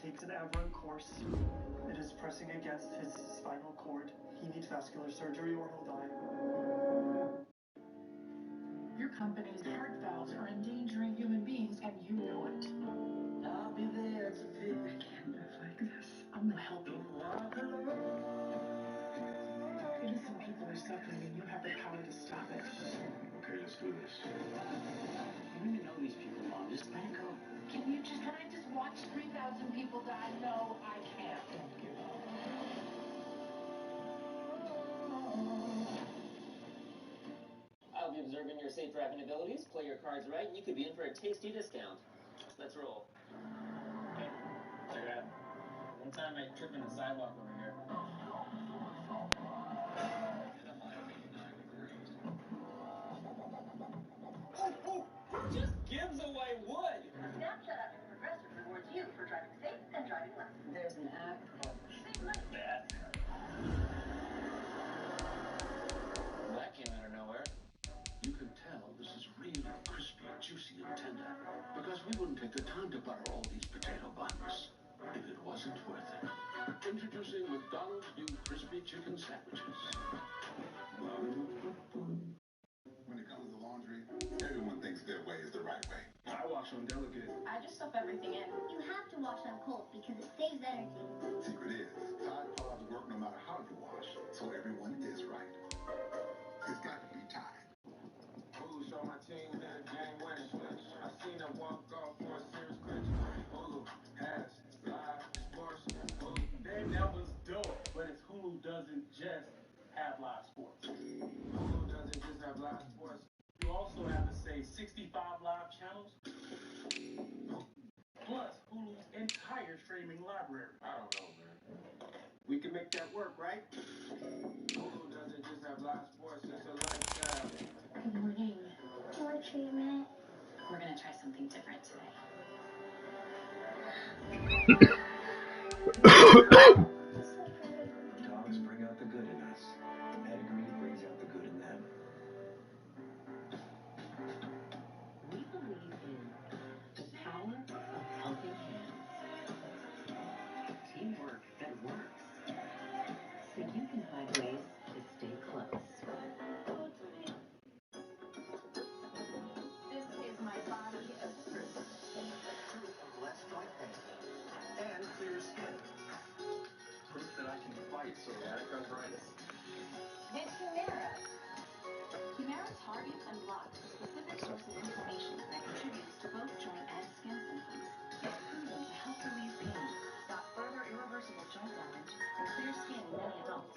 takes an aberrant course. It is pressing against his spinal cord. He needs vascular surgery or he'll die. Your company's heart valves are endangering human beings, and you know it. I'll be there to pick. I can't live like this. I'm gonna help you. Innocent people are suffering, and you have the power to stop it. Okay, let's do this. You don't even know these people, Mom. Just let it go. Can I just watch 3,000 people die? No, I can't. Don't give up. I'll be observing your safe driving abilities. Play your cards right, and you could be in for a tasty discount. Let's roll. Okay, check it out. One time I tripped on the sidewalk over here. Oh, who just gives away wood? Snapchat app Progressive rewards you for driving safe and driving less. There's an app called Save money. That came out of nowhere. You can tell this is really crispy, juicy, and tender because we wouldn't take the time to butter all these potato buns if it wasn't worth it. Introducing McDonald's new crispy chicken sandwiches. When it comes to laundry, everyone thinks their way is the right way. I wash on delicate. I just stuff everything in. You have to wash on cold because it saves energy. Secret is, Tide Pods work no matter how you wash, so everyone is right. It's got to be Tide. Hulu show my team that game winning switch. I seen her walk off for a serious glitch. Hulu has live sports. Hulu. Damn, that was dope. But if Hulu doesn't just have live sports, Hulu doesn't just have live sports. you also have to say 65 live channels, plus Hulu's entire streaming library. I don't know, man. We can make that work, right? Hulu doesn't just have live sports, it's a lifestyle. Good morning. Do you want to show you a minute? We're gonna try something different today. Dogs bring out the good in us. Pedigree brings out the good in them. We believe in the power of helping hands. Teamwork that works. So you can find ways to stay close. This is my body of proof. Proof of less joint pain and clear skin. Proof that I can fight psoriatic arthritis. With Humira. Humira targets and blocks a specific source of inflammation that contributes to both joint and skin symptoms. It's proven to help relieve pain, stop further irreversible joint damage, and clear skin in many adults.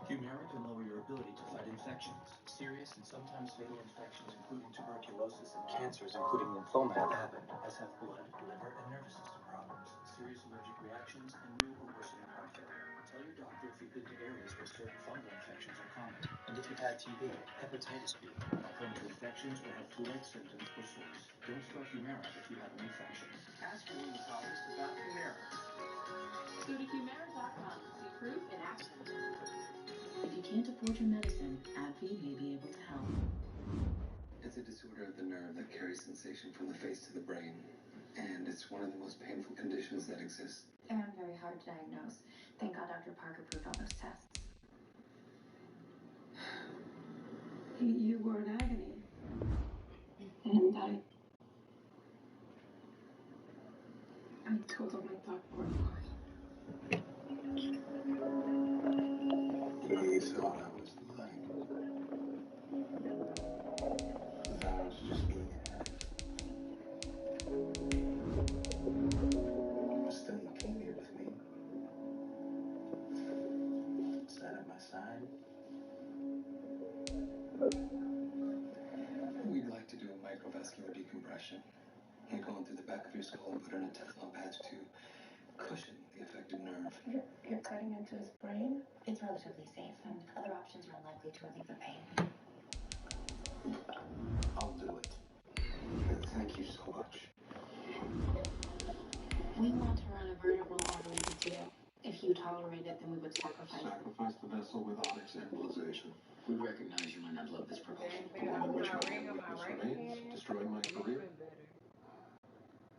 Humira can lower your ability to fight infections. Serious and sometimes fatal infections, including tuberculosis and cancers, including lymphoma, have happened, as have blood, liver, and nervous system problems, serious allergic reactions, and new or worsening heart failure. Tell your doctor if you've been to areas where certain fungal infections are common, and if you've had TB, hepatitis B, are prone to infections, or have flu-like symptoms or sores. Don't start Humira if you have an infection. Ask your rheumatologist about Humira. Go to Humira.com to see proof in action. If you can't afford your medicine, AbbVie may be able to help. It's a disorder of the nerve that carries sensation from the face to the brain, and it's one of the most painful conditions that exists. And very hard to diagnose. Thank God Dr. Parker approved all those tests. You were in agony. And I told him I thought you were fine. He saw what I was like. I was just being Still, you came here with me. Sat at my side. We'd like to do a microvascular decompression. We're going through the back of your skull and put in a Teflon patch to cushion the affected nerve. You're cutting into his brain? It's relatively safe, and other options are unlikely to relieve the pain. I'll do it. Thank you so much. We want to run a vertebral artery to you. If you tolerate it, then we would sacrifice it. Sacrifice the vessel with onyx embolization. We recognize you might not love this proposal. The one in which my name witness remains, destroying my career.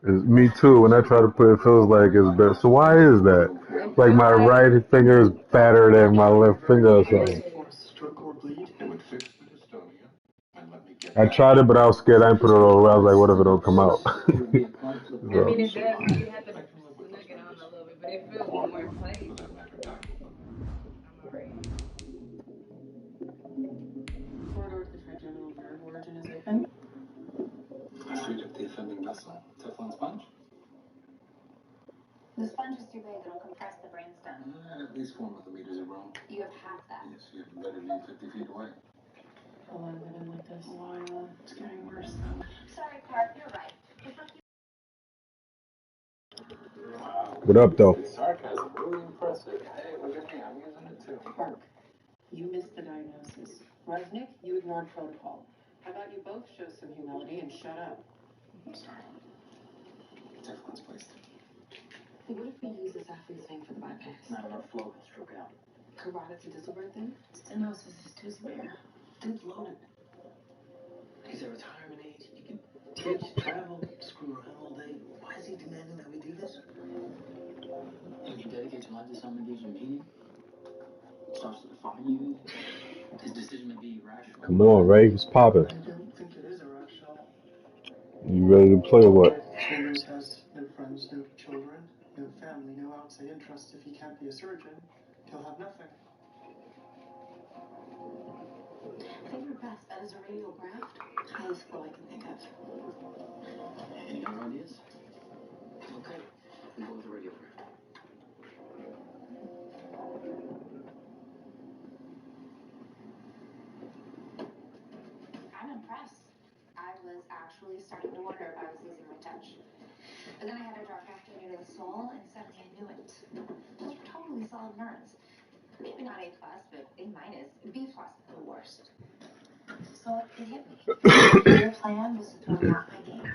Me too. When I try to put it, feels like it's better. So why is that? Like my right finger is fatter than my left finger or something. For a stroke or bleed? It would fix the dystonia and let me get I tried it, but I was scared. I didn't put it all around. I was like, what if it don't come out? I mean, So, it does. You have to snug it on a little bit, but it feels more in place. for that matter, die. I'm alright. Corridor to the trigeminal nerve origin is open. I freed up the offending vessel. Teflon sponge? The sponge is too big, it'll compress the brainstem. At least 4 millimeters of room. You have half that. Yes, you better be 50 feet away. How long have I been like this? A while. It's getting worse though. Sorry, Clark, you're right. It's like what up, though? Sarcasm, really impressive. Hey, look at me, I'm using it too. Park, you missed the diagnosis. Resnick, you ignored protocol. How about you both show some humility and shut up? I'm sorry. Teflon's placed. Hey, what if we use this athlete's vein for the bypass? Not enough flow can stroke out. Carotid to Disselberg then? Stenosis is too severe. Dude's loaded. He's at retirement age. He can teach, travel, screw around all day. Why is he demanding that we do this? If he dedicates your life to something that gives you meaning, starts to define you, his decision may be irrational. Come on, Ray. What's poppin'? I don't think it is irrational. You ready to play or what? Chambers has no friends, no children, no family, no outside interests. If he can't be a surgeon, he'll have nothing. Favorite best bet is a radial graft? Highest flow I can think of. Any other ideas? Okay, we go with the radio graft. I'm impressed. I was actually starting to wonder if I was losing my touch. But then I had to draw factor into the soul, and suddenly I knew it. Those were totally solid nerds. Maybe not A+, but A-, B+ at the worst. So it hit me. Their plan was to throw me off my game.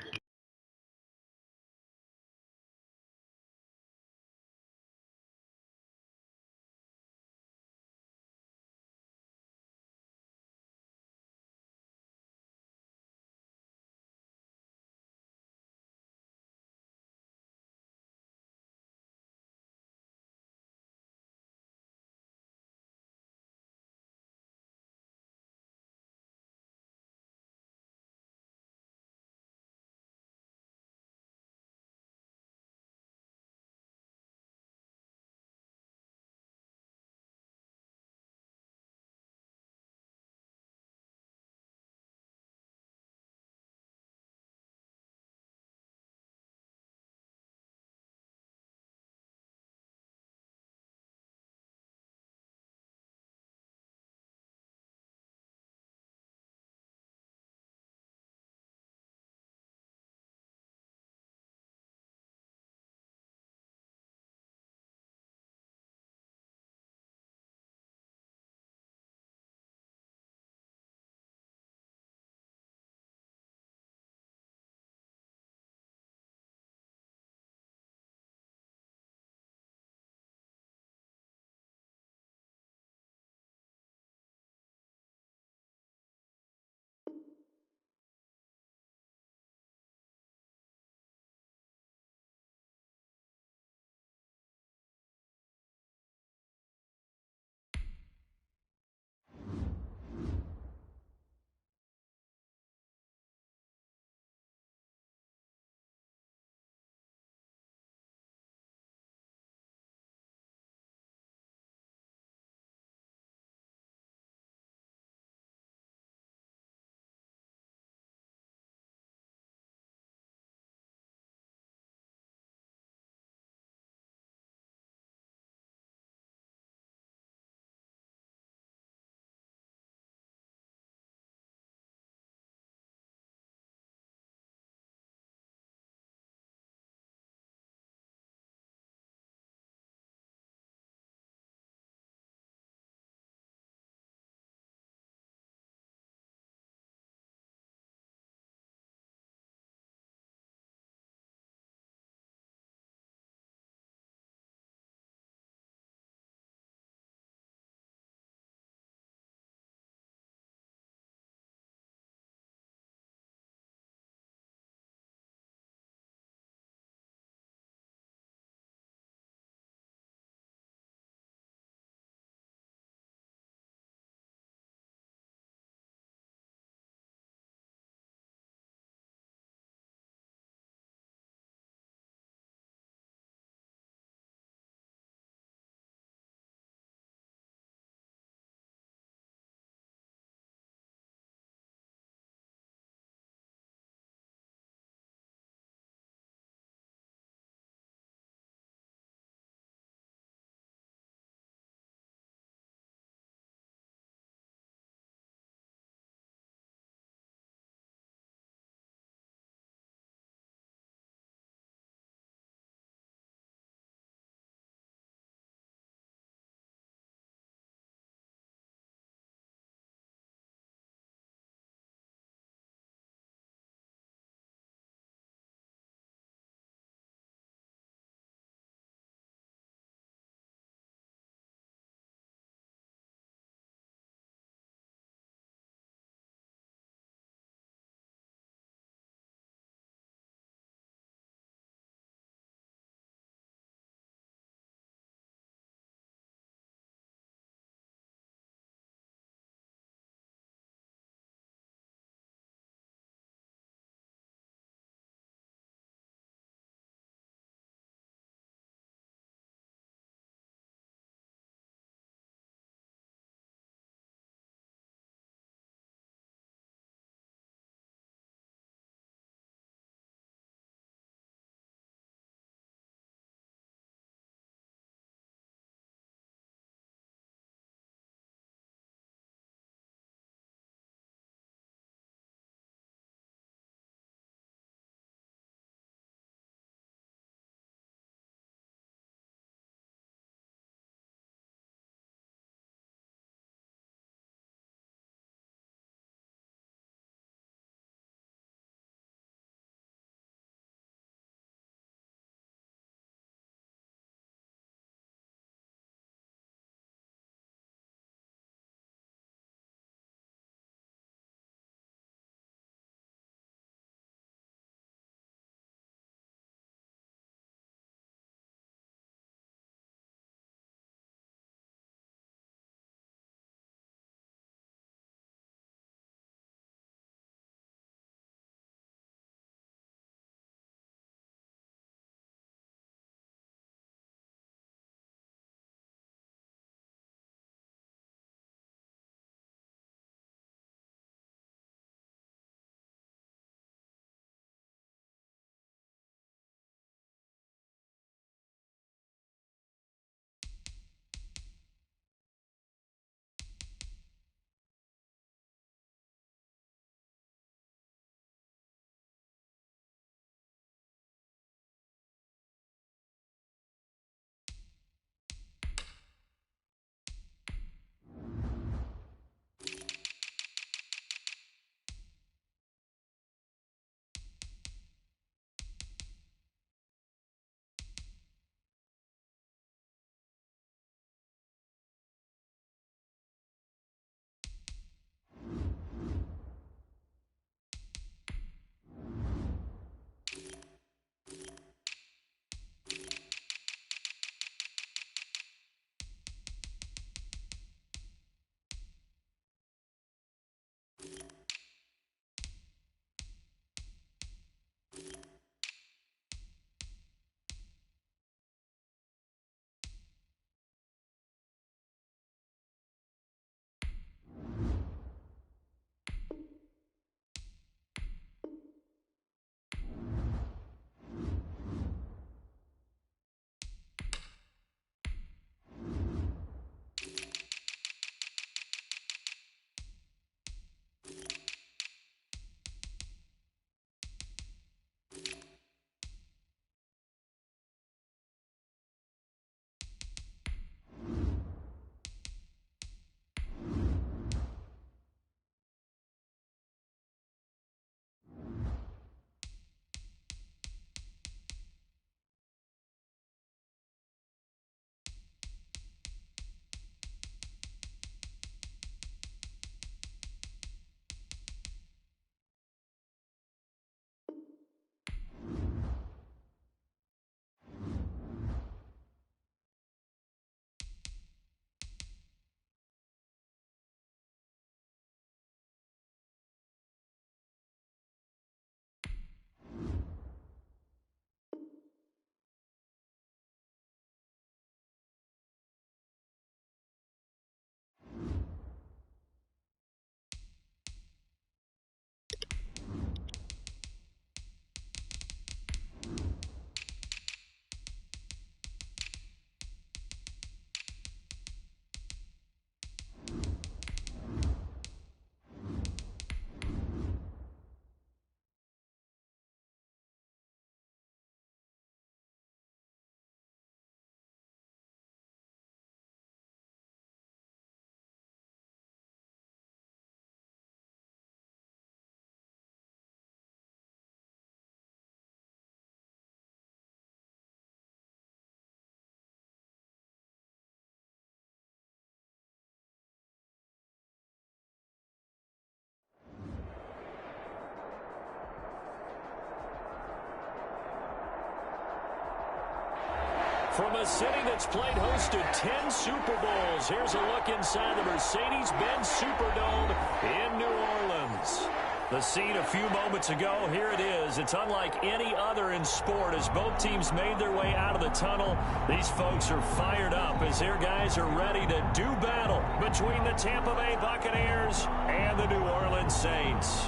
From a city that's played host to 10 Super Bowls, here's a look inside the Mercedes-Benz Superdome in New Orleans. The scene a few moments ago, here it is. It's unlike any other in sport as both teams made their way out of the tunnel. These folks are fired up as their guys are ready to do battle between the Tampa Bay Buccaneers and the New Orleans Saints.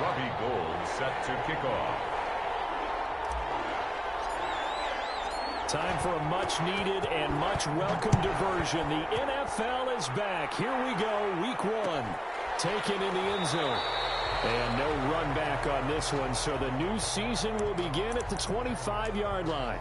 Robbie Gould set to kick off. Time for a much-needed and much-welcome diversion. The NFL is back. Here we go, week 1. Taken in the end zone. And no run back on this one, so the new season will begin at the 25-yard line.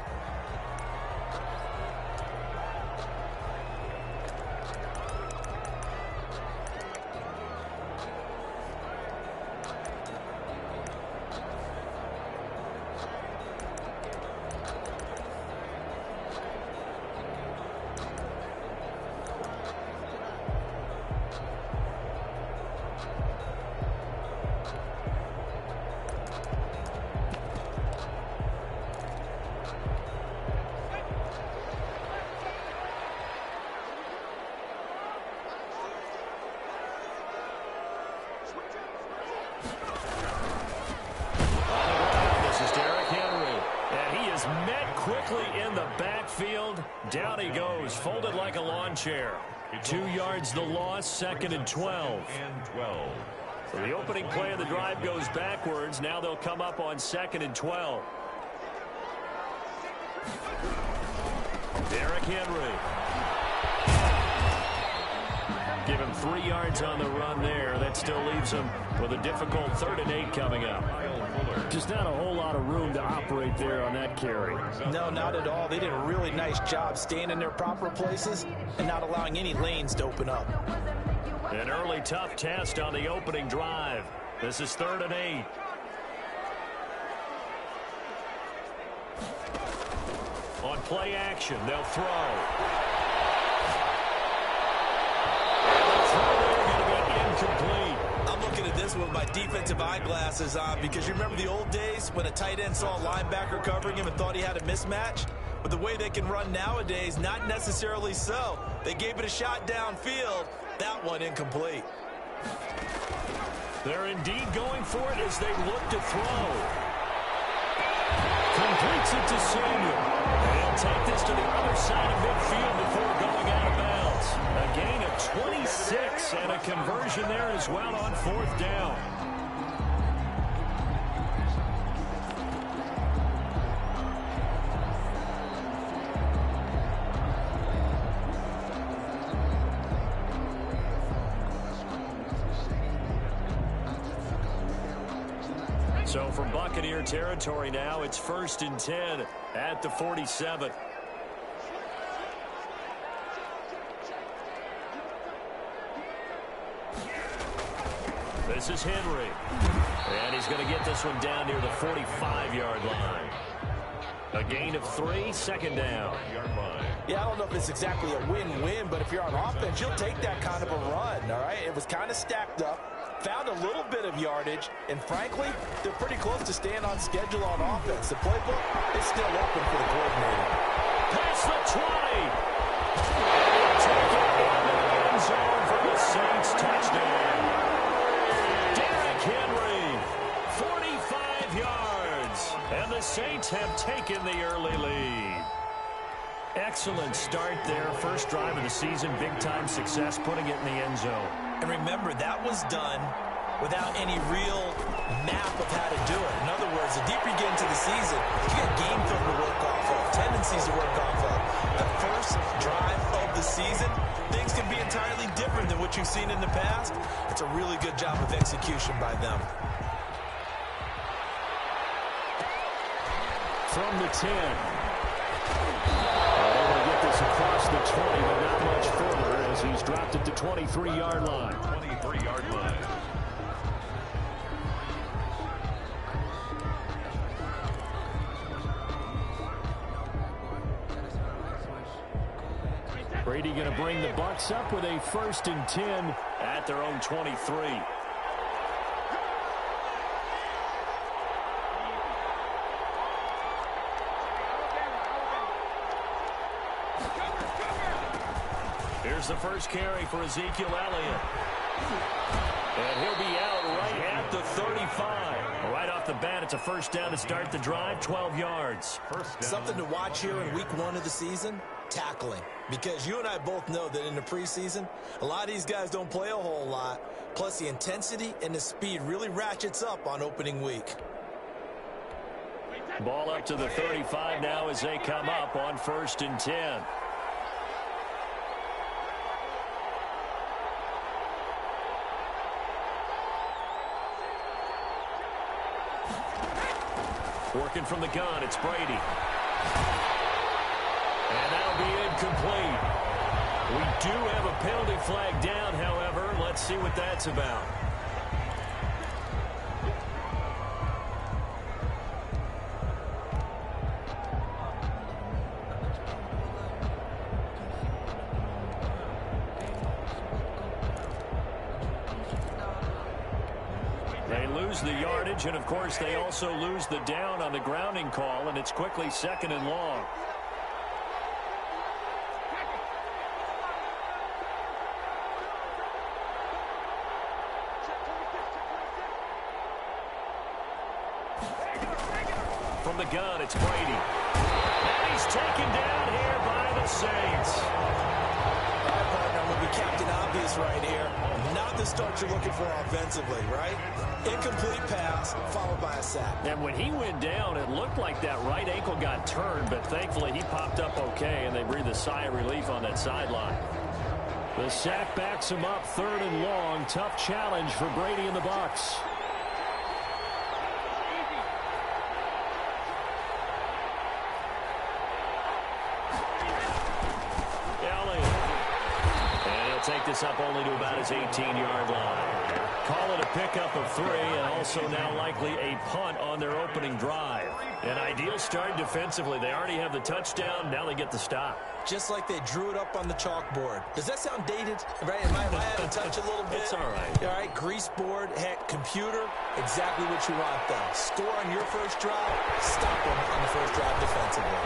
Down he goes, folded like a lawn chair. 2 yards the loss, 2nd and 12. So the opening play of the drive goes backwards. Now they'll come up on 2nd and 12. Derrick Henry. Give him 3 yards on the run there. That still leaves him with a difficult 3rd and 8 coming up. Just not a whole lot of room to operate there on that carry. No, not at all. They did a really nice job staying in their proper places and not allowing any lanes to open up. An early tough test on the opening drive. This is 3rd and 8. On play action, they'll throw. Incomplete. I'm looking at this with my defensive eyeglasses on because you remember the old days when a tight end saw a linebacker covering him and thought he had a mismatch? But the way they can run nowadays, not necessarily so. They gave it a shot downfield. That one incomplete. They're indeed going for it as they look to throw. Completes it to Samuel. They'll take this to the other side of midfield before going out of bounds. A gain of 26 and a conversion there as well on 4th down. So from Buccaneer territory now, it's 1st and 10 at the 47. This is Henry. And he's going to get this one down near the 45-yard line. A gain of 3, 2nd down. Yeah, I don't know if it's exactly a win-win, but if you're on offense, you'll take that kind of a run, all right? It was kind of stacked up, found a little bit of yardage, and frankly, they're pretty close to staying on schedule on offense. The playbook is still open for the coordinator. Past the 20. Take it in the end zone for the Saints touchdown. Derrick Henry, 45 yards, and the Saints have taken the early lead. Excellent start there. First drive of the season, big-time success, putting it in the end zone. And remember, that was done without any real map of how to do it. In other words, the deeper you get into the season, you get game film to work off of, tendencies to work off of. The first drive of the season, things can be entirely different than what you've seen in the past. It's a really good job of execution by them. From the 10. Able to get this across the 20, but not much further as he's dropped it to 23-yard line. 23-yard line. Brady going to bring the Bucs up with a 1st and 10 at their own 23. There's the first carry for Ezekiel Elliott. And he'll be out right at the 35. Right off the bat, it's a first down to start the drive, 12 yards. Something to watch here in week 1 of the season, tackling. Because you and I both know that in the preseason, a lot of these guys don't play a whole lot. Plus, the intensity and the speed really ratchets up on opening week. Ball up to the 35 now as they come up on 1st and 10. Working from the gun, it's Brady. And that'll be incomplete. We do have a penalty flag down, however. Let's see what that's about. They lose the yardage, and of course they also lose the down on the grounding call, and it's quickly 2nd and long. From the gun, it's Brady. And he's taken down here by the Saints. All right, partner, I'm going to be Captain Obvious right here. Not the start you're looking for offensively, right? Incomplete pass, followed by a sack. And when he went down, it looked like that right ankle got turned, but thankfully he popped up okay, and they breathed a sigh of relief on that sideline. The sack backs him up, 3rd and long. Tough challenge for Brady and the Bucs. Take this up only to about his 18-yard line. Call it a pickup of 3, and also now likely a punt on their opening drive. An ideal start defensively. They already have the touchdown. Now they get the stop. Just like they drew it up on the chalkboard. Does that sound dated? Right? Am I out of touch a little bit? It's all right. All right, grease board, heck, computer, exactly what you want, though. Score on your first drive, stop them on the first drive defensively.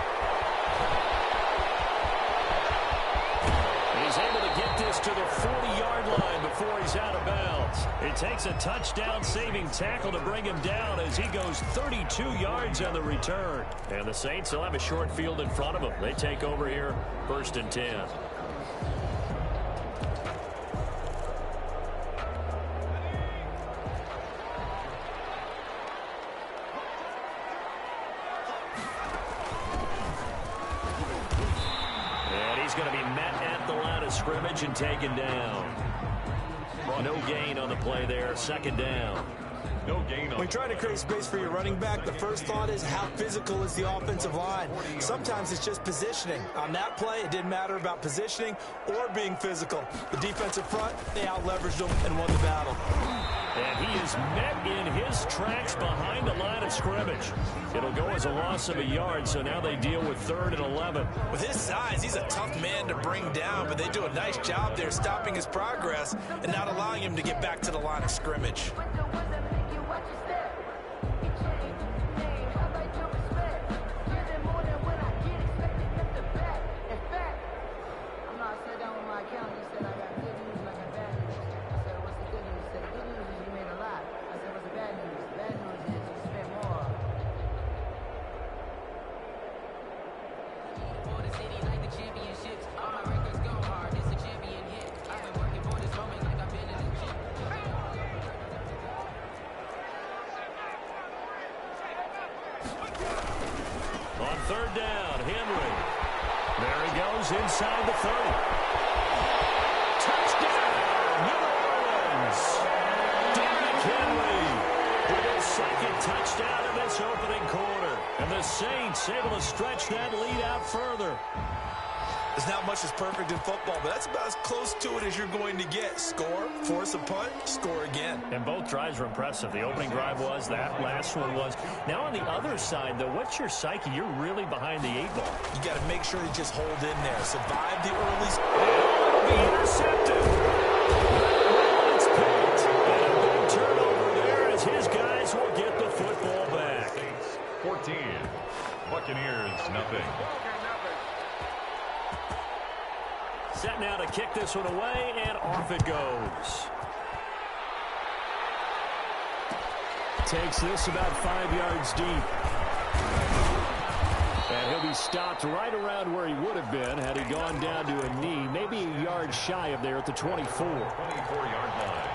He's able to get this to the 40-yard line before he's out of bounds. It takes a touchdown-saving tackle to bring him down as he goes 32 yards on the return. And the Saints will have a short field in front of them. They take over here, 1st and 10. Going to be met at the line of scrimmage and taken down. Well, no gain on the play there. 2nd down. No gain on. When trying to create space for your running back, the first thought is how physical is the offensive line. Sometimes it's just positioning. On that play, it didn't matter about positioning or being physical. The defensive front, they out-leveraged them and won the battle. And he is met in his tracks behind the line of scrimmage. It'll go as a loss of a yard, so now they deal with 3rd and 11. With his size, he's a tough man to bring down, but they do a nice job there stopping his progress and not allowing him to get back to the line of scrimmage. On 3rd down, Henry. There he goes inside the 30. Touchdown, New Orleans. Derrick Henry with his 2nd touchdown in this opening quarter. And the Saints able to stretch that lead out further. There's not much that's perfect in football, but that's about as close to it as you're going to get. Score, force a punt, score again. And both drives were impressive. The opening drive was, that last one was. Now on the other side, though, what's your psyche? You're really behind the 8 ball. You got to make sure you just hold in there. Survive the early... Be intercepted. It's picked. And a big turnover there as his guys will get the football back. 14. Buccaneers, nothing. set now to kick this one away, and off it goes. Takes this about 5 yards deep. And he'll be stopped right around where he would have been had he gone down to a knee, maybe a yard shy of there at the 24. 24-yard line.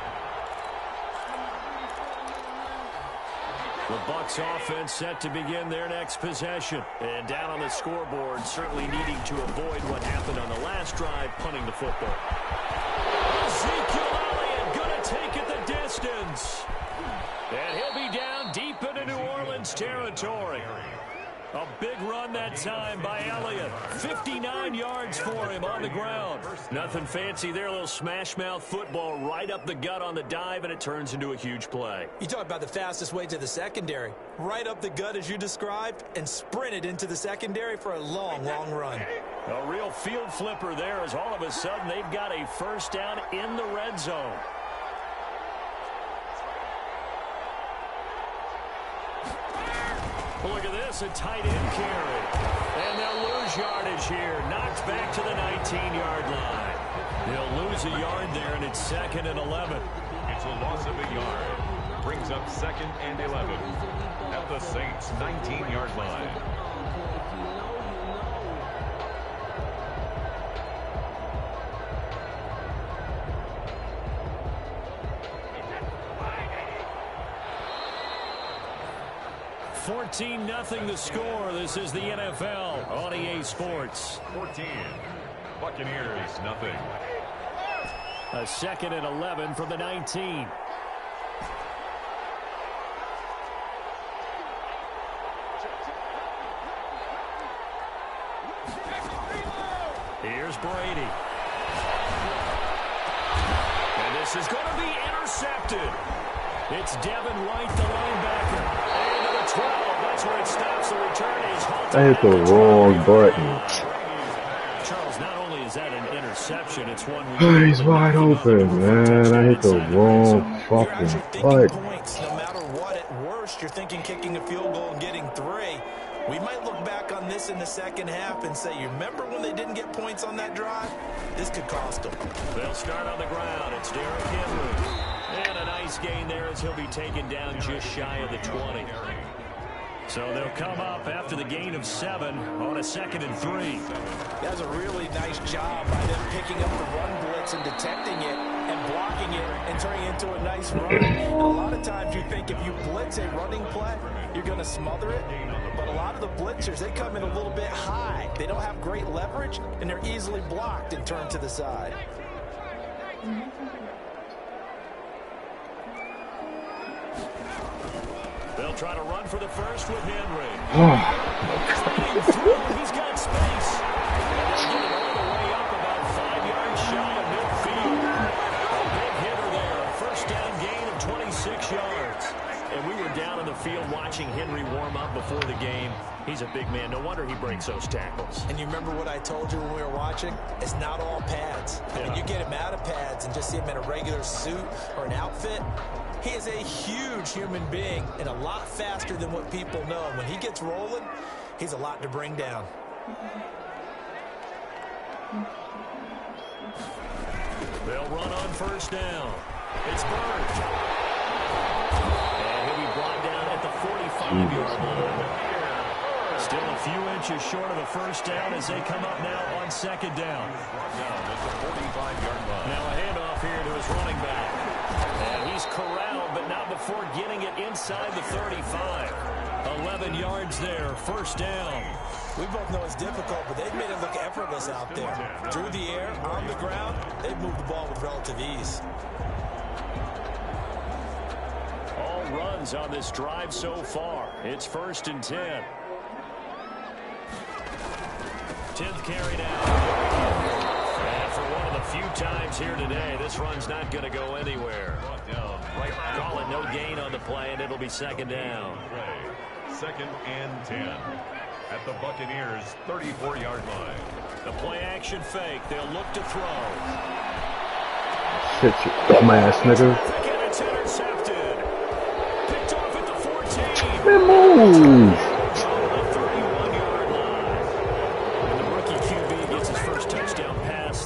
The Bucs offense set to begin their next possession. And down on the scoreboard, certainly needing to avoid what happened on the last drive, punting the football. Ezekiel Elliott going to take it the distance. And he'll be down deep into New Orleans territory. A big run that time by Elliott. 59 yards for him on the ground. Nothing fancy there. A little smash-mouth football right up the gut on the dive, and it turns into a huge play. You talk about the fastest way to the secondary. Right up the gut, as you described, and sprinted into the secondary for a long, long run. A real field flipper there, as all of a sudden they've got a first down in the red zone. Look at this, a tight end carry. And they'll lose yardage here. Knocked back to the 19-yard line. They'll lose a yard there, and it's 2nd and 11. It's a loss of a yard. Brings up 2nd and 11 at the Saints' 19-yard line. Nothing the score. This is the NFL on EA Sports. 14. Buccaneers, nothing. A 2nd and 11 from the 19. Here's Brady. And this is going to be intercepted. It's Devin White, the linebacker. And to the 12. That's where it stops. The return is halted. I hit the wrong button. Charles, not only is that an interception, it's one He's wide open, man. I hit the wrong fucking button. Points, no matter what, at worst, you're thinking kicking a field goal and getting 3. We might look back on this in the second half and say, you remember when they didn't get points on that drive? This could cost them. They'll start on the ground. It's Derrick Henry. And a nice gain there as he'll be taken down just shy of the 20. So they'll come up after the gain of 7 on a 2nd and 3. That was a really nice job by them picking up the run blitz and detecting it and blocking it and turning it into a nice run. And a lot of times you think if you blitz a running play, you're going to smother it. But a lot of the blitzers, they come in a little bit high. They don't have great leverage, and they're easily blocked and turned to the side. They'll try to run for the first with Henry. He's got space. And they'll get it all the way up about 5 yards shy of midfield. A big hitter there. A first down gain of 26 yards. And we were down in the field watching Henry warm up before the game. He's a big man. No wonder he breaks those tackles. And you remember what I told you when we were watching? It's not all pads. I mean, you get him out of pads and just see him in a regular suit or an outfit. He is a huge human being and a lot faster than what people know. When he gets rolling, he's a lot to bring down. They'll run on first down. It's Bird. And he'll be brought down at the 45-yard line. Still a few inches short of a first down as they come up now on 2nd down. Now a handoff here to his running back. And he's corralled, but not before getting it inside the 35. 11 yards there, first down. We both know it's difficult, but they've made it look effortless out there. Through the air, on the ground, they've moved the ball with relative ease. All runs on this drive so far. It's 1st and 10. 10th carry now. And for one of the few times here today, this run's not going to go anywhere. Call it no gain on the play, and it'll be 2nd down. 2nd and 10 at the Buccaneers' 34-yard line. The play action fake. They'll look to throw. Shit, you dumbass nigga. Again, it's intercepted. Picked off at the 14. Man, move.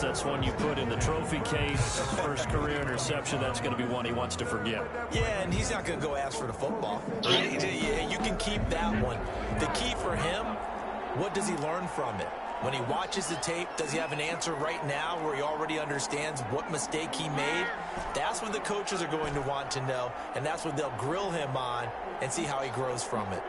That's one interception, that's going to be one he wants to forget. Yeah, and he's not going to go ask for the football. You can keep that one. The key for him, what does he learn from it? When he watches the tape, does he have an answer right now where he already understands what mistake he made? That's what the coaches are going to want to know, and that's what they'll grill him on and see how he grows from it.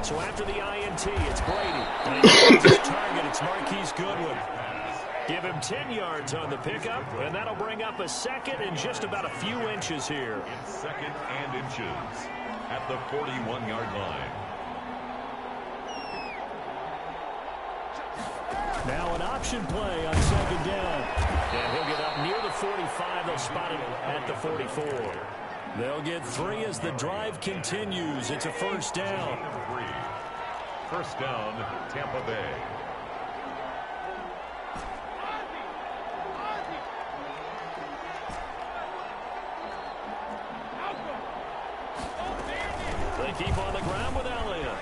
So after the INT, it's Brady. And he finds his target. It's Marquise Goodwin. Give him 10 yards on the pickup, and that'll bring up a second and just about a few inches here. It's second and inches at the 41-yard line. Now an option play on second down. And he'll get up near the 45. They'll spot him at the 44. They'll get 3 as the drive continues. It's a first down. First down, Tampa Bay. They keep on the ground with Elliott.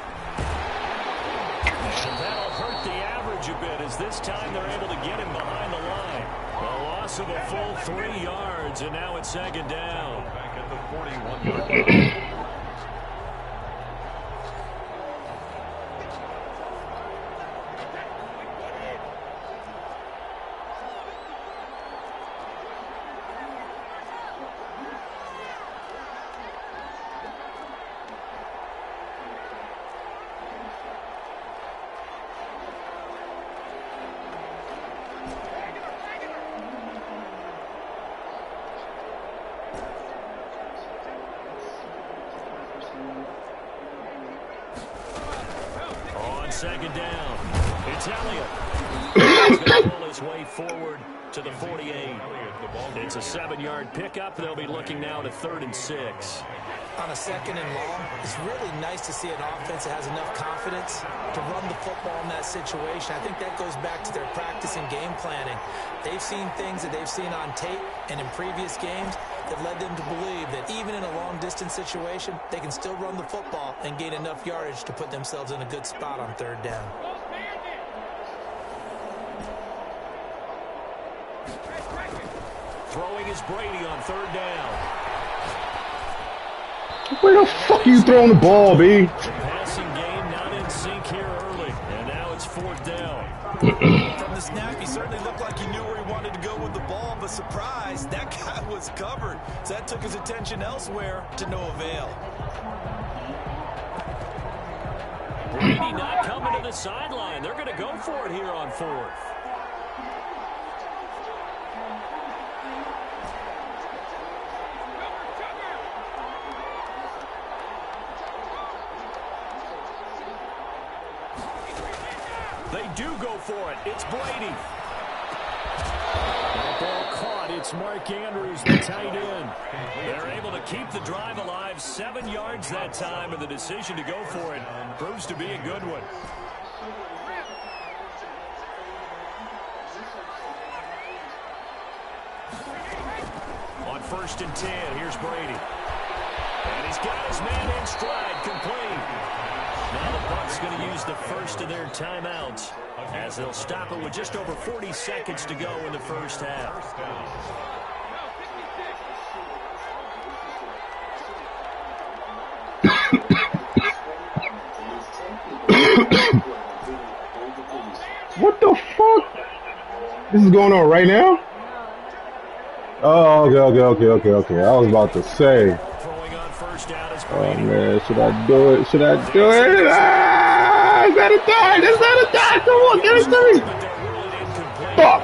And that'll hurt the average a bit as this time they're able to get him behind the line. A loss of a full 3 yards, and now it's second down. Back at the 41-yard line. Second down. It's Elliott. He's going to pull his way forward to the 48. It's a 7-yard pickup. They'll be looking now to 3rd and 6. On a second and long, it's really nice to see an offense that has enough confidence to run the football in that situation. I think that goes back to their practice and game planning. They've seen things that they've seen on tape and in previous games that led them to believe that even in a long-distance situation, they can still run the football and gain enough yardage to put themselves in a good spot on 3rd down. Throwing is Brady on 3rd down. Where the fuck are you throwing the ball, B? The passing game not in sync here early, and now it's 4th down. From the snap, he certainly looked like he knew where he wanted to go with the ball, but surprise, that guy was covered. So that took his attention elsewhere to no avail. Brady not coming to the sideline. They're going to go for it here on 4th. They do go for it. It's Brady. That ball caught. It's Mark Andrews, the tight end. They're able to keep the drive alive. 7 yards that time, and the decision to go for it proves to be a good one. On 1st and 10, here's Brady. And he's got his man in stride, complete. Now the Bucs going to use the first of their timeouts as they'll stop it with just over 40 seconds to go in the first half. What the fuck? This is going on right now? Oh, okay. I was about to say. Oh man, should I do it? Should I do it? Ah, is that a die? Is that a die? Come on, get it to me. Fuck.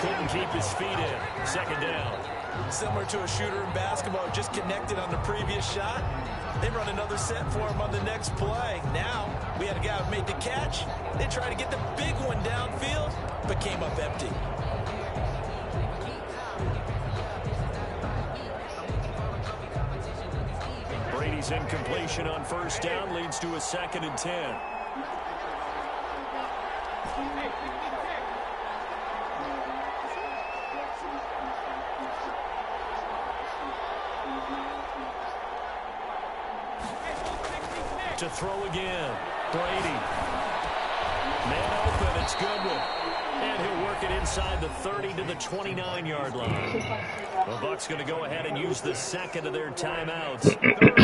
Couldn't keep his feet in. Second down. Similar to a shooter in basketball, just connected on the previous shot. They run another set for him on the next play. Now, we had a guy who made the catch. They tried to get the big one downfield, but came up empty. Brady's incompletion on 1st down leads to a 2nd and 10. To throw again, Brady. Man open, it's Goodwin. And he'll work it inside the 30 to the 29-yard line. The Bucs going to go ahead and use the second of their timeouts,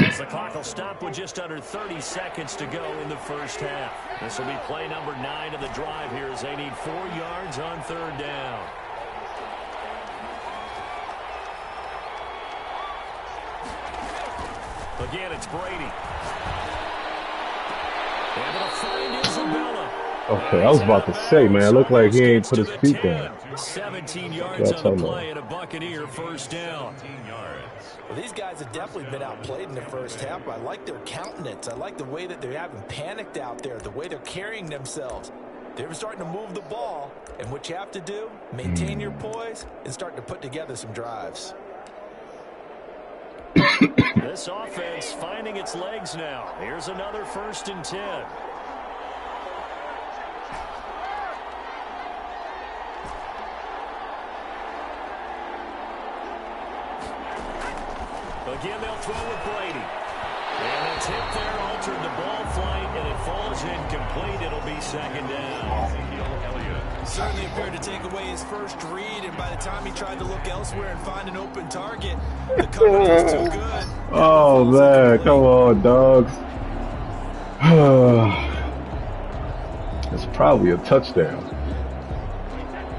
as the clock will stop with just under 30 seconds to go in the first half. This will be play number 9 of the drive here as they need 4 yards on third down. Again, it's Brady. And it'll find Isabella. Okay, I was about to say, man, it looked like he ain't put his feet down. 17 yards on the play and a Buccaneer first down. Well, these guys have definitely been outplayed in the first half. I like their countenance. I like the way that they haven't panicked out there, the way they're carrying themselves. They're starting to move the ball, and what you have to do, maintain your poise and start to put together some drives. This offense finding its legs now. Here's another 1st and 10. Again, they'll throw with Brady. And it's hit there, altered the ball flight, and it falls incomplete. It'll be 2nd down. Certainly appeared to take away his first read, and by the time he tried to look elsewhere and find an open target, the coverage was too good. Oh, man. Come on, dogs. It's probably a touchdown.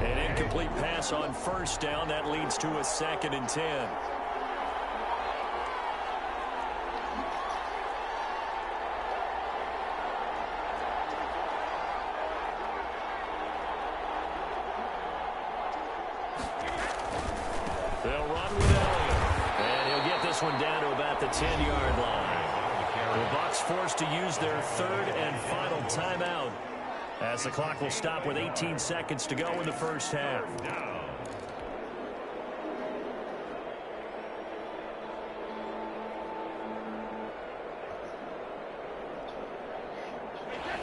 An incomplete pass on 1st down. That leads to a 2nd and 10. They'll run with Elliott. And he'll get this one down to about the 10-yard line. The Bucs forced to use their 3rd and final timeout, as the clock will stop with 18 seconds to go in the first half.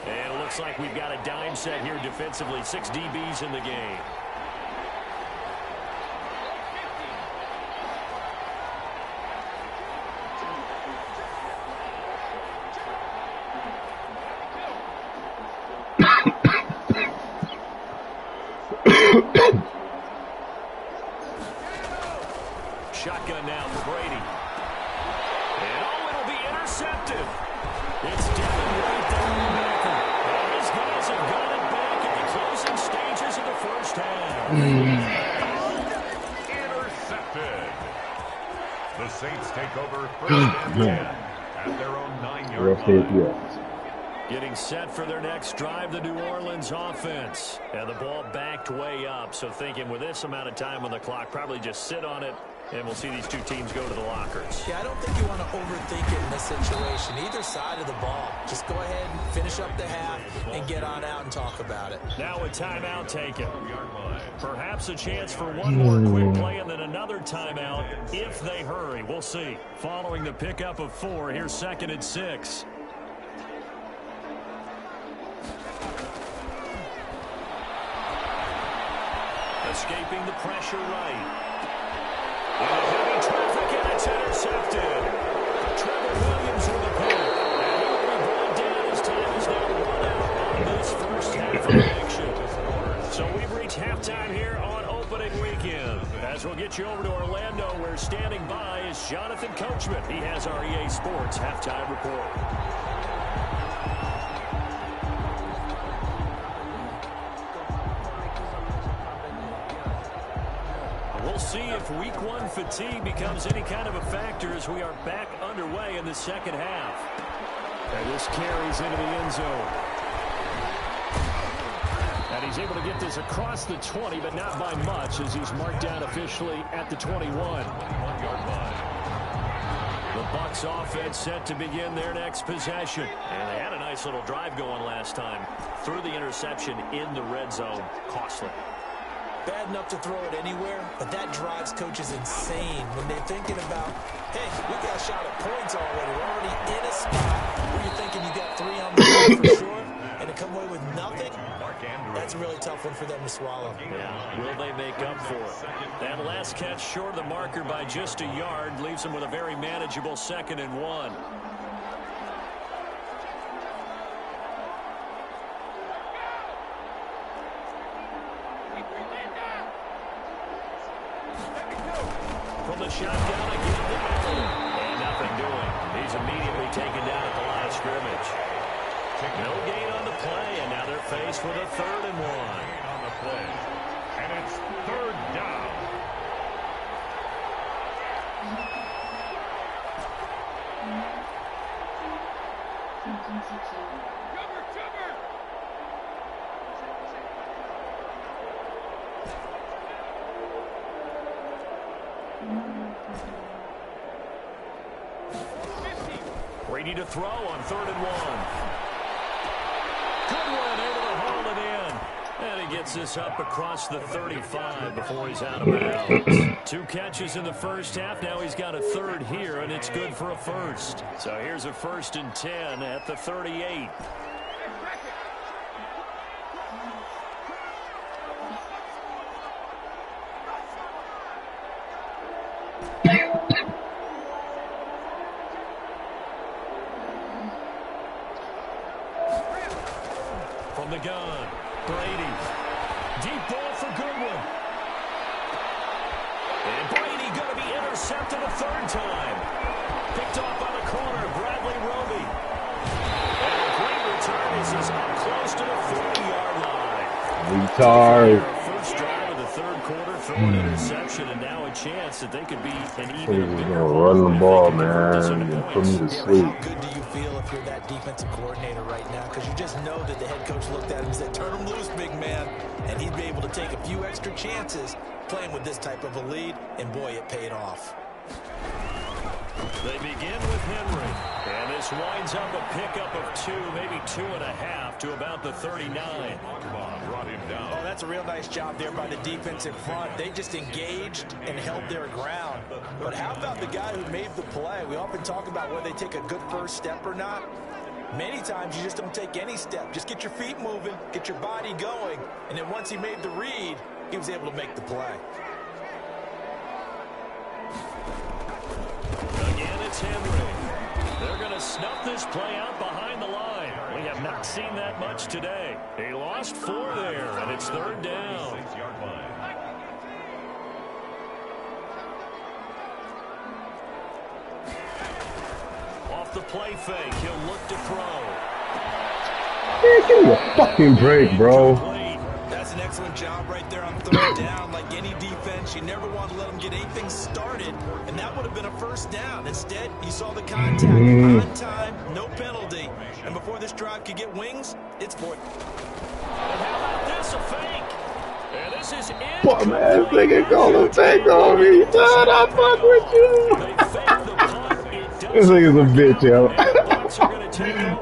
And it looks like we've got a dime set here defensively. 6 DBs in the game. Shotgun now for Brady. And it'll be intercepted. It's Devin White, the linebacker. And his guys have got it back in the closing stages of the first half. Intercepted. The Saints take over 1st and 10 at their own 9-yard line. Getting set for their next drive, the New Orleans offense. And the ball backed way up. So thinking with this amount of time on the clock, probably just sit on it, and we'll see these two teams go to the lockers. Yeah, I don't think you want to overthink it in this situation. Either side of the ball. Just go ahead and finish up the half and get on out and talk about it. Now a timeout taken. Perhaps a chance for one more quick play and then another timeout if they hurry. We'll see. Following the pickup of 4, here's 2nd and 6. Escaping the pressure right. And heavy traffic, and it's intercepted. Trevor Williams with the pick. And he will be brought down as time is now run out on this first half of action. So we've reached halftime here on opening weekend. As we'll get you over to Orlando, where standing by is Jonathan Coachman. He has our EA Sports halftime report. We'll see if week 1 fatigue becomes any kind of a factor as we are back underway in the second half. And this carries into the end zone. And he's able to get this across the 20, but not by much, as he's marked down officially at the 21. 1-yard line. The Bucs offense set to begin their next possession. And they had a nice little drive going last time. Threw the interception in the red zone. Costly. Bad enough to throw it anywhere, but that drives coaches insane when they're thinking about, hey, we got a shot at points already. We're already in a spot where you're thinking you got 3 on the board for sure, and to come away with nothing, that's a really tough one for them to swallow. Yeah, will they make up for it? That last catch short of the marker by just a yard leaves them with a very manageable 2nd and 1. from the shotgun again. And nothing doing. He's immediately taken down at the line of scrimmage. No gain on the play, and now they're faced with a 3rd and 1. On the play. And it's 3rd down. Ready to throw on 3rd and 1. Goodwin able to hold it in. And he gets this up across the 35 before he's out of bounds. 2 catches in the first half. Now he's got a 3rd here, and it's good for a 1st. So here's a 1st and 10 at the 38. From the gun, Brady. Deep ball for Goodwin. And Brady going to be intercepted a 3rd time. Picked off by the corner, Bradley Roby. And a great return as he's up close to the 40-yard line. Retard. First drive of the 3rd quarter, throw an interception, and now a chance that they could be an even bigger run the ball, man, and put me to sleep. How good do you feel if you're that defensive coordinator right now? Because you just know that the head coach looked at him and said, turn him loose, big man. And he'd be able to take a few extra chances playing with this type of a lead, and boy, it paid off. They begin with Henry, and this winds up a pickup of 2, maybe 2.5 to about the 39. Brought him down. Oh, that's a real nice job there by the defense in front. They just engaged and held their ground. But how about the guy who made the play? We often talk about whether they take a good first step or not. Many times you just don't take any step. Just get your feet moving, get your body going, and then once he made the read, he was able to make the play. Again, it's Henry. They're going to snuff this play out behind the line. We have not seen that much today. He lost 4 there, and it's 3rd down. 6-yard line. Off the play fake, he'll look to throw. Man, give me a fucking break, bro. That's an excellent job right there on 3rd down. Like any defense, you never want to let them get anything started, and that would have been a 1st down. Instead, you saw the contact on time, no penalty. And before this drive could get wings, it's for it. And how about this, a fake? And this is it. Poor man, nigga, gonna take on me. Son, I fuck with you. This nigga's a bitch, yo.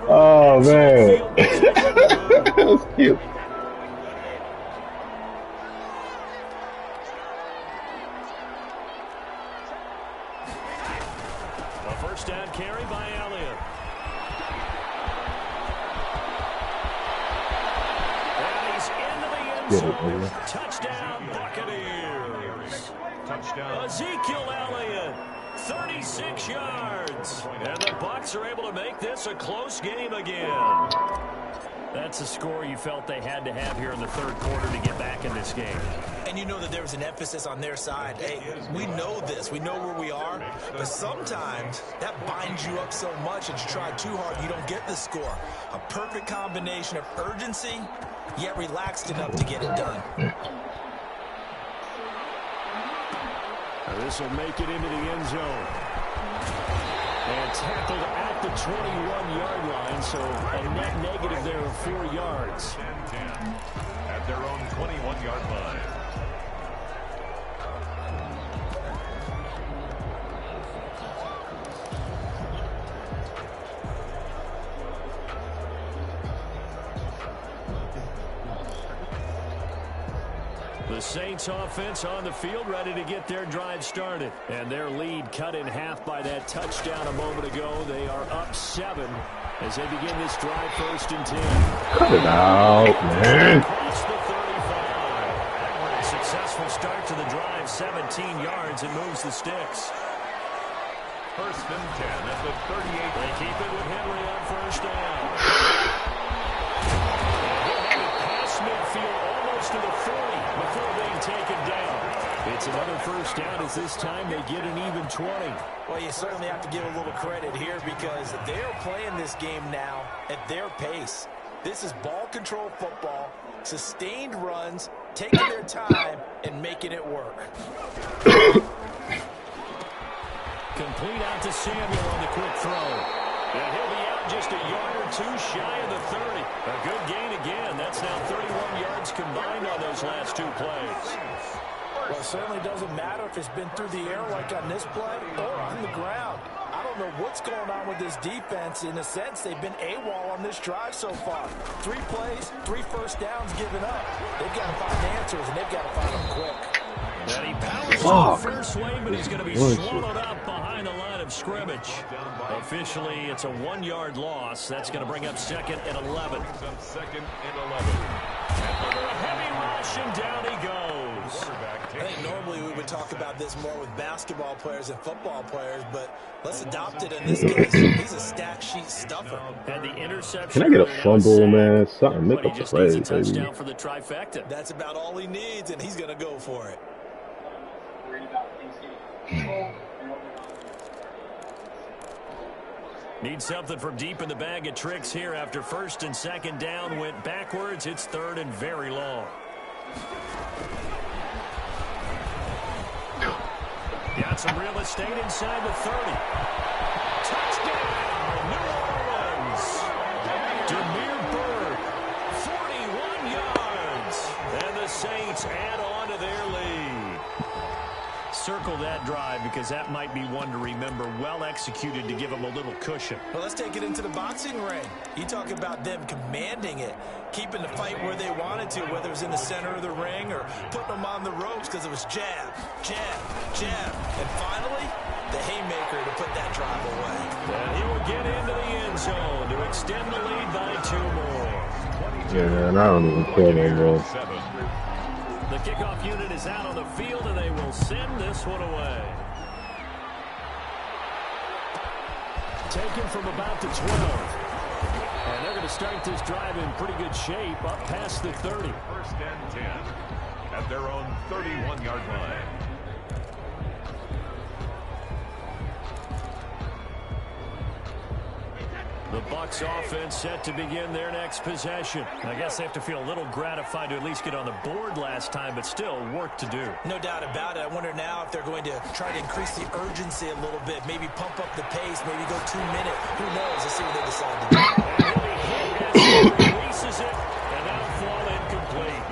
Oh, man. That was cute. A 1st down carry by Elliott. And he's into the end zone. Touchdown, Buccaneers. Touchdown. Ezekiel Elliott, 36 yards. And the Bucs are able to make this a close game again. That's a score you felt they had to have here in the 3rd quarter to get back in this game. And you know that there was an emphasis on their side. Hey, we know this. We know where we are. But sometimes that binds you up so much that you try too hard and you don't get the score. A perfect combination of urgency, yet relaxed enough to get it done. This will make it into the end zone. And tackled at the 21-yard line, so a net negative there of 4 yards. 10-10 at their own 21-yard line. The Saints offense on the field, ready to get their drive started. And their lead cut in half by that touchdown a moment ago. They are up 7 as they begin this drive 1st and 10. Cut it out, man. Across the 35. A successful start to the drive, 17 yards, and moves the sticks. 1st and 10 at the 38. They keep it with Henry on 1st down. Past midfield, almost to the 40 before being taken down. It's another first down as this time they get an even 20. Well, you certainly have to give a little credit here because they're playing this game now at their pace. This is ball control football, sustained runs, taking their time and making it work. Complete out to Samuel on the quick throw. And he'll be out just a yard or two shy of the 30. A good gain again. That's now 31 yards combined on those last two plays. Well, it certainly doesn't matter if it's been through the air like on this play or on the ground. I don't know what's going on with this defense. In a sense, they've been AWOL on this drive so far. 3 plays, 3 first downs given up. They've got to find answers, and they've got to find them quick. And he powers through the first wave, but he's going to be swallowed up behind the line of scrimmage. Officially, it's a 1-yard loss. That's going to bring up 2nd and 11. Second and 11. Under a heavy rush, and down he goes. I think normally we would talk about this more with basketball players and football players, but let's adopt it in this case. He's a stat sheet stuffer. And the interception. Can I get a fumble, man? Something, make a play, baby. Touchdown for the trifecta. That's about all he needs, and he's going to go for it. Need something from deep in the bag of tricks here after 1st and 2nd down went backwards. It's 3rd and very long. Got some real estate inside the 30. Touchdown, New Orleans. Demir Bird, 41 yards. And the Saints add on to their lead. Circle that drive because that might be one to remember. Well executed to give them a little cushion. Well, let's take it into the boxing ring. You talk about them commanding it, keeping the fight where they wanted to, whether it was in the center of the ring or putting them on the ropes because it was jab, jab, jab. And finally, the haymaker to put that drive away. And he will get into the end zone to extend the lead by 2 more. Yeah, man, I don't even care no more. The kickoff unit is out on the field, and they will send this one away. Taken from about the 12. And they're going to start this drive in pretty good shape, up past the 30. 1st and 10 at their own 31-yard line. The Bucs offense set to begin their next possession. I guess they have to feel a little gratified to at least get on the board last time, but still work to do. No doubt about it. I wonder now if they're going to try to increase the urgency a little bit, maybe pump up the pace, maybe go 2 minute. Who knows? Let's see what they decide to do. And he releases it, and that'll fall incomplete.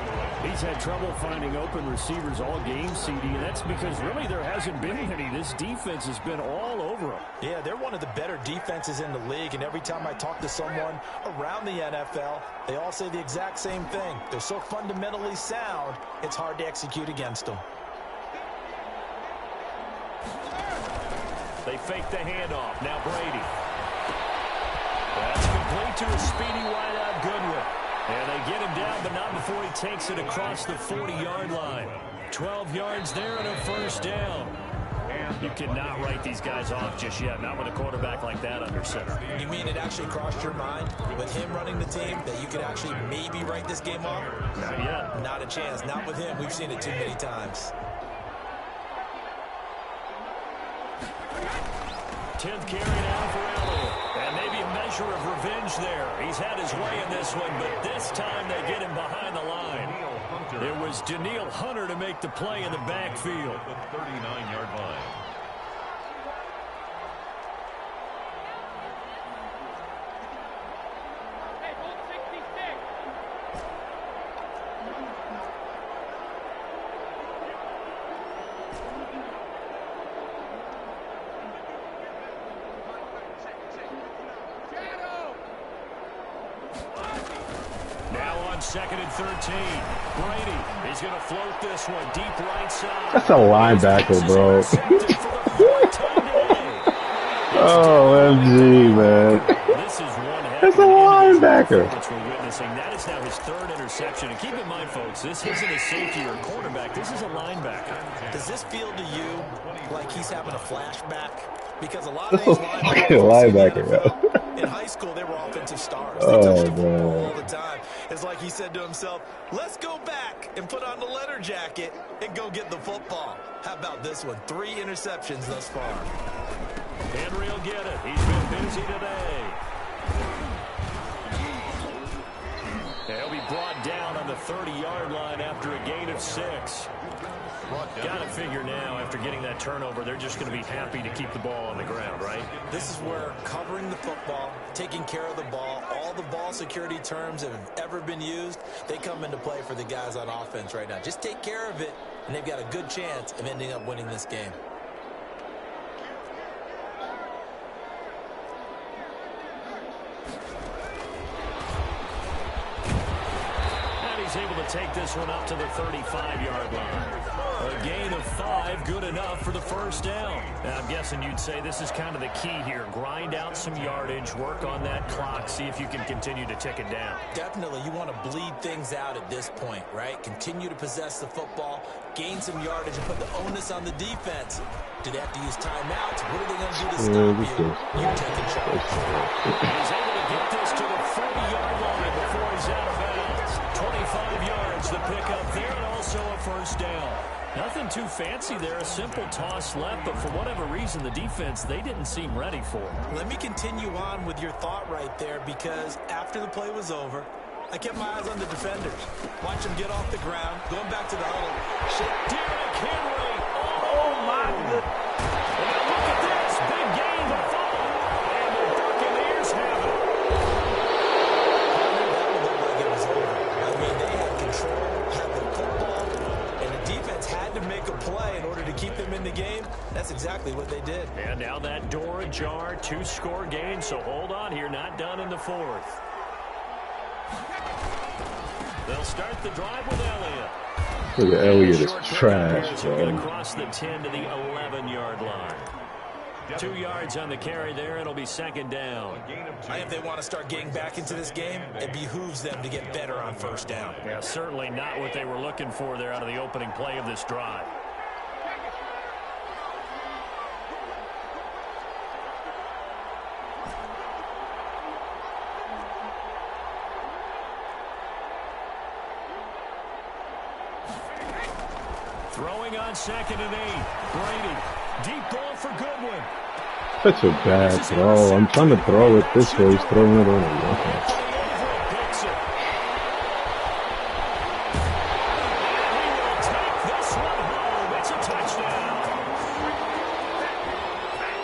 He's had trouble finding open receivers all game, CD, and that's because really there hasn't been any. This defense has been all over them. Yeah, they're one of the better defenses in the league, and every time I talk to someone around the NFL, they all say the exact same thing. They're so fundamentally sound, it's hard to execute against them. They fake the handoff. Now Brady. That's complete to a speedy wideout Goodwin. And they get him down, but not before he takes it across the 40-yard line. 12 yards there and a first down. You cannot write these guys off just yet, not with a quarterback like that under center. You mean it actually crossed your mind with him running the team that you could actually maybe write this game off? Not yet. Not a chance. Not with him. We've seen it too many times. 10th carry now for Elliott. And maybe a measure of revenge there. He's had his way in this one, but this time they get him behind the line. It was Danielle Hunter to make the play in the backfield. The 39-yard line. Second and 13. Brady is going to float this one deep right side. That's a linebacker, bro. Oh, MG, man. This is one That's a linebacker. We're witnessing. That is now his 3rd interception. And keep in mind, folks, this isn't a safety or a cornerback. This is a linebacker. Does this feel to you like he's having a flashback? Because a lot of these linebackers linebacker, In high school, they were offensive stars. They touched the football all the time. It's like he said to himself, let's go back and put on the letter jacket and go get the football. How about this one? 3 interceptions thus far. Henry will get it. He's been busy today. He'll be brought down on the 30-yard line after a gain of 6. Got to figure now, after getting that turnover, they're just going to be happy to keep the ball on the ground, right? This is where covering the football, taking care of the ball, all the ball security terms that have ever been used, they come into play for the guys on offense right now. Just take care of it, and they've got a good chance of ending up winning this game. Able to take this one up to the 35-yard line. A gain of 5, good enough for the first down. Now, I'm guessing you'd say this is kind of the key here. Grind out some yardage, work on that clock, see if you can continue to tick it down. Definitely, you want to bleed things out at this point, right? Continue to possess the football, gain some yardage, and put the onus on the defense. Do they have to use timeouts? What are they going to do to stop you? You're taking charge. He's able to get this to the 40-yard line before he's out of bounds. 25 yards, the pickup there, and also a first down. Nothing too fancy there, a simple toss left, but for whatever reason, the defense, they didn't seem ready for it. Let me continue on with your thought right there, because after the play was over, I kept my eyes on the defenders. Watch them get off the ground, going back to the huddle. Derrick Henry. Oh, my goodness. Now look at this. Big gain to fall. And the Buccaneers have it. Keep them in the game. That's exactly what they did. And now that door ajar, 2-score game, so hold on here, not done in the 4th. They'll start the drive with Elliott. Look at Elliott is trash, bro. bro. Across the 10 to the 11-yard line. 2 yards on the carry there, and it'll be second down. If they want to start getting back into this game, it behooves them to get better on first down. Yeah, certainly not what they were looking for there out of the opening play of this drive. Throwing on 2nd and 8. Brady. Deep ball for Goodwin. Such a bad throw. I'm trying to throw it this way. He's throwing it on the left.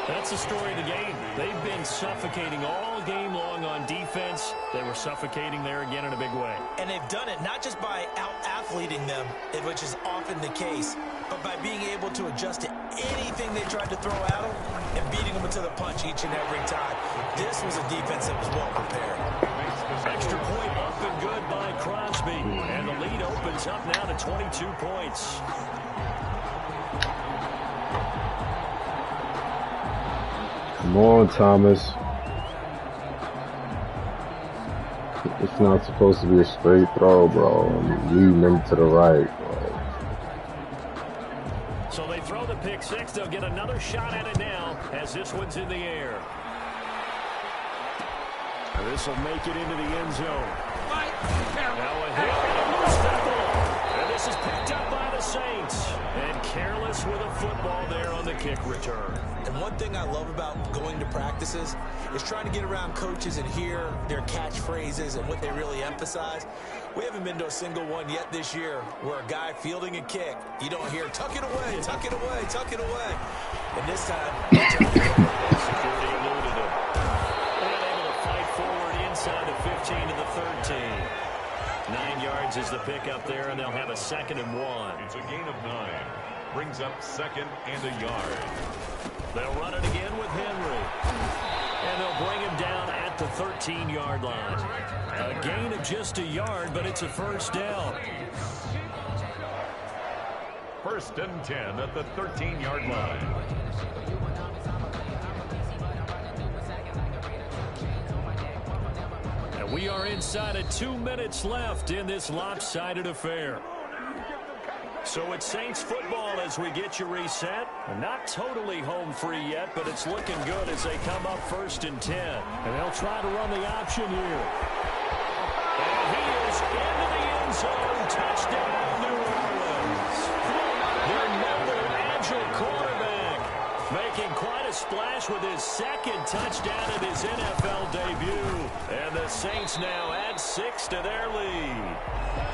That's the story of the game. They've been suffocating all game long on defense. They were suffocating there again in a big way. And they've done it not just by out-athleting them, which is often the case, but by being able to adjust to anything they tried to throw at them and beating them to the punch each and every time. This was a defense that was well prepared. Extra point up and good by Crosby. And the lead opens up now to 22 points. Come on, Thomas. It's not supposed to be a straight throw, bro. I'm leading them to the right, bro. So they throw the pick six. They'll get another shot at it now as this one's in the air. This will make it into the end zone. Now a hit and a loose football. And this is picked up by the Saints. And careless with a football there on the kick return. And one thing I love about going to practices is trying to get around coaches and hear their catchphrases and what they really emphasize. We haven't been to a single one yet this year where a guy fielding a kick, you don't hear, tuck it away, tuck it away, tuck it away. And this time, security eluded him. And able to fight forward inside the 15 to the 13. 9 yards is the pickup there, and they'll have a 2nd and 1. It's a gain of 9. Brings up 2nd and a yard. They'll run it again with Henry. And they'll bring him down at the 13-yard line. A gain of just a yard, but it's a first down. 1st and 10 at the 13-yard line. And we are inside of 2 minutes left in this lopsided affair. So it's Saints football as we get you reset. Not totally home free yet, but it's looking good as they come up 1st and 10. And they'll try to run the option here. And he is into the end zone. Touchdown, New Orleans. Their mobile, agile quarterback making quite a splash with his 2nd touchdown in his NFL debut. And the Saints now add 6 to their lead.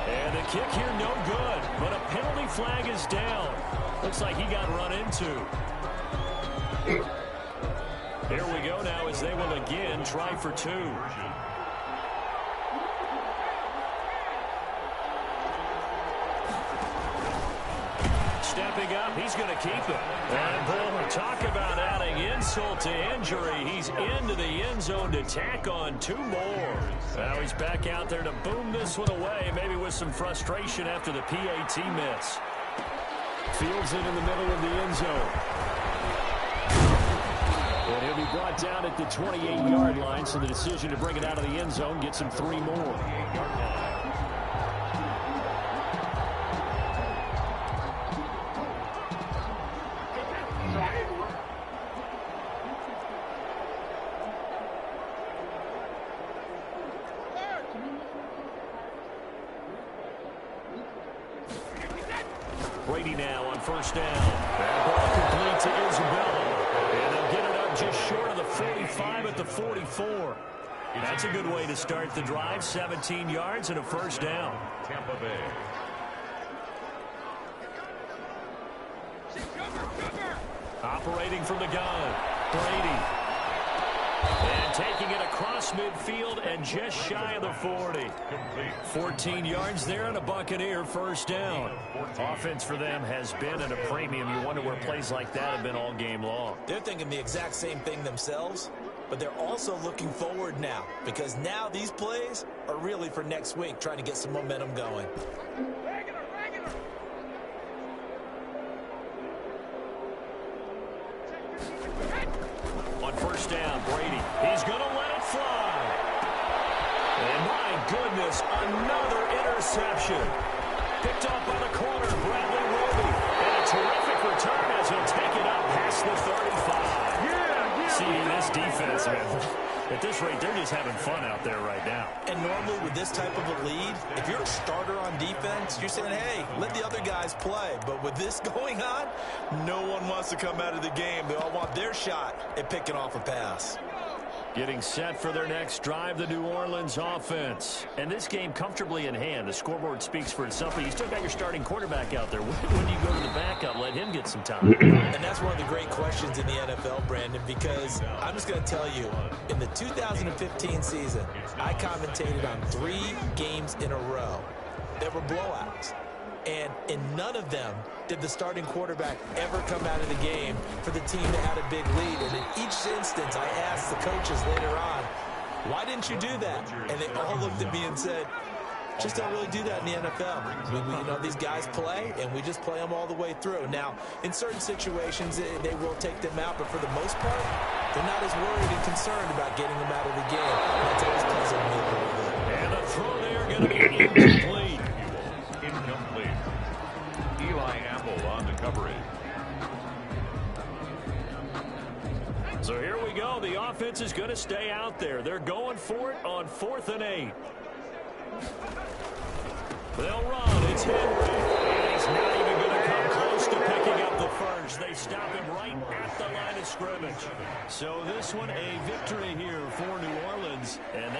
And the kick here no good, but a penalty flag is down. Looks like he got run into. Here we go now as they will again try for 2. Stepping up, he's going to keep it. And boy, talk about adding insult to injury. He's into the end zone to tack on 2 more. Now he's back out there to boom this one away, maybe with some frustration after the PAT miss. Fields it in the middle of the end zone. And he'll be brought down at the 28-yard line, so the decision to bring it out of the end zone gets him 3 more. Brady now on 1st down. That ball complete to Isabella. And they'll get it up just short of the 45 at the 44. That's a good way to start the drive. 17 yards and a 1st down. Tampa Bay. Operating from the gun, Brady. And taking it across midfield and just shy of the 40. 14 yards there and a Buccaneer 1st down. Offense for them has been at a premium. You wonder where plays like that have been all game long. They're thinking the exact same thing themselves, but they're also looking forward now, because now these plays are really for next week, trying to get some momentum going. On 1st down, Brady. He's going to let it fly. And my goodness, another interception. Picked off by the corner, Bradley Roby. And a terrific return as he'll take it up past the 35. See, this defense, man. At this rate, they're just having fun out there right now. And normally with this type of a lead, if you're a starter on defense, you're saying, hey, let the other guys play. But with this going on, no one wants to come out of the game. They all want their shot at picking off a pass. Getting set for their next drive, the New Orleans offense. And this game comfortably in hand. The scoreboard speaks for itself, but you still got your starting quarterback out there. When do you go to the backup? Let him get some time. And that's one of the great questions in the NFL, Brandon, because I'm just going to tell you, in the 2015 season, I commentated on 3 games in a row that were blowouts. And in none of them did the starting quarterback ever come out of the game for the team that had a big lead. And in each instance, I asked the coaches later on, why didn't you do that? And they all looked at me and said, just don't really do that in the NFL. You know, these guys play, and we just play them all the way through. Now, in certain situations, they will take them out, but for the most part, they're not as worried and concerned about getting them out of the game. That's always puzzled me a little bit. And the throw there going to be incomplete. Incomplete. Eli Apple on the coverage. So here we go. The offense is going to stay out there. They're going for it on 4th and 8. They'll run. It's Henry. And he's not even going to come close to picking up the first. They stop him right at the line of scrimmage. So this one a victory here for New Orleans. And